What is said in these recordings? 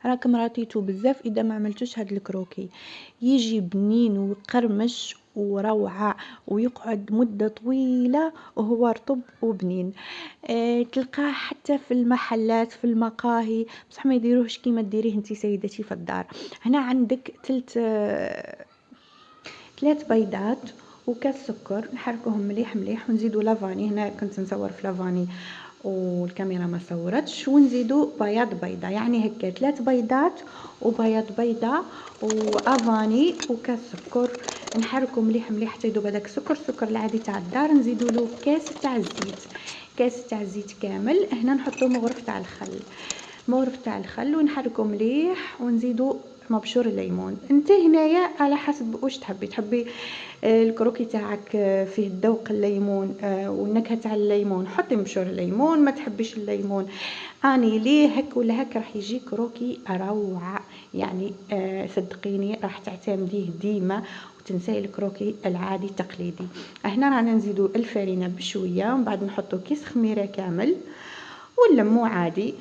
راكم راتيتو بزاف اذا ما عملتوش هاد الكروكي. يجي بنين ويقرمش وروعه ويقعد مده طويله وهو رطب وبنين. تلقاه حتى في المحلات في المقاهي، بصح ما يديروهش كيما ديريه انتي سيدتي في الدار. هنا عندك ثلاث بيضات وكاس سكر، نحركوهم مليح مليح ونزيدو لافاني. هنا كنت نصور في لافاني والكاميرا ما صورتش. ونزيدو بياض بيضه، يعني هكا 3 بيضات وبياض بيضه وافاني وكاس سكر. نحركو مليح مليح حتى يذوب هذاك السكر العادي تاع الدار. نزيدو له كاس تاع الزيت كامل. هنا نحطو مغرف تاع الخل ونحركو مليح ونزيدو مبشور الليمون. انت هنايا على حسب واش تحبي الكروكي تاعك فيه ذوق الليمون والنكهه تاع الليمون، حطي مبشور الليمون. ما تحبيش الليمون اني ليه هك ولا هك راح يجي كروكي روعه. يعني صدقيني راح تعتمديه ديما وتنساي الكروكي العادي التقليدي. هنا رانا نزيدو الفرينه بشويه ومن بعد نحطو كيس خميره كامل ونلمو عادي.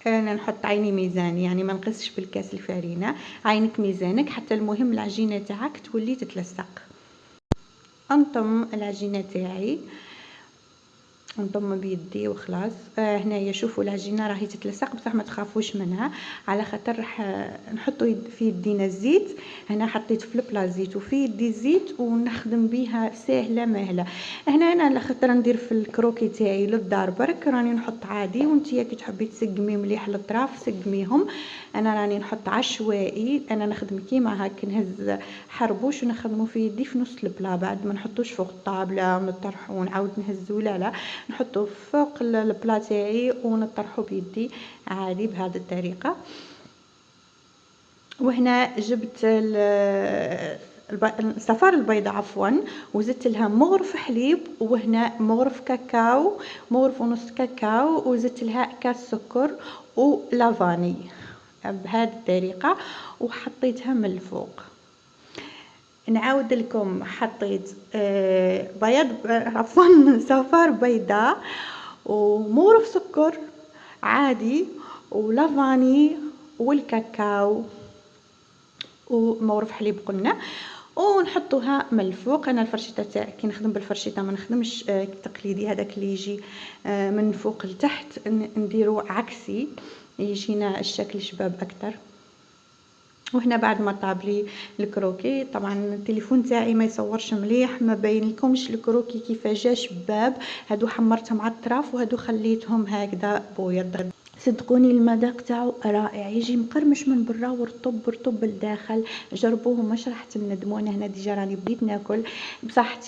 انا نحط عيني ميزان، يعني ما نقصش بالكاس الفرينه، عينك ميزانك حتى المهم العجينه تاعك تولي تتلصق. انطم العجينه تاعي نضم بيدي وخلاص. هنايا شوفوا العجينه راهي تتلصق بصح ما تخافوش منها، على خاطر راح نحطوا في يدينا الزيت. هنا حطيت في البلا زيت وفي يدي الزيت ونخدم بها ساهله ماهله. هنا انا على خاطر ندير في الكروكي تاعي للدار برك راني نحط عادي، وانتيا كي تحبي تسقمي مليح الاطراف سقميهم. انا راني نحط عشوائي، انا نخدم كيما هاك نهز حربوش ونخدمه في يدي في نص البلا، بعد ما نحطوش فوق الطابله ونطرحو ونعاود نهزو، لا نحطو فوق البلا تاعي ونطرحو بيدي عادي بهذه الطريقه. وهنا جبت صفار البيضة عفوا وزدت لها مغرف حليب، وهنا مغرف كاكاو، مغرف ونص كاكاو، وزدت لها كاس سكر ولافاني بهذه الطريقه وحطيتها من الفوق. نعاود لكم حطيت بياض عفوا صفار بيضاء ومغرف سكر عادي ولافاني والكاكاو ومغرف حليب قلنا، ونحطوها من الفوق. انا الفرشيطه تاعي كي نخدم بالفرشيطه ما نخدمش التقليدي هذاك اللي يجي من فوق لتحت، نديرو عكسي يجينا الشكل شباب اكثر. وهنا بعد ما طاب لي الكروكي، طبعا التليفون تاعي ما يصورش مليح ما باين لكمش الكروكي كيف جا شباب. هادو حمرتهم على الطراف وهادو خليتهم هكذا بيض. صدقوني المذاق تاعو رائع، يجي مقرمش من برا ورطب لداخل. جربوه مش راح تندموا. انا هنا ديجا راني بديت ناكل بصح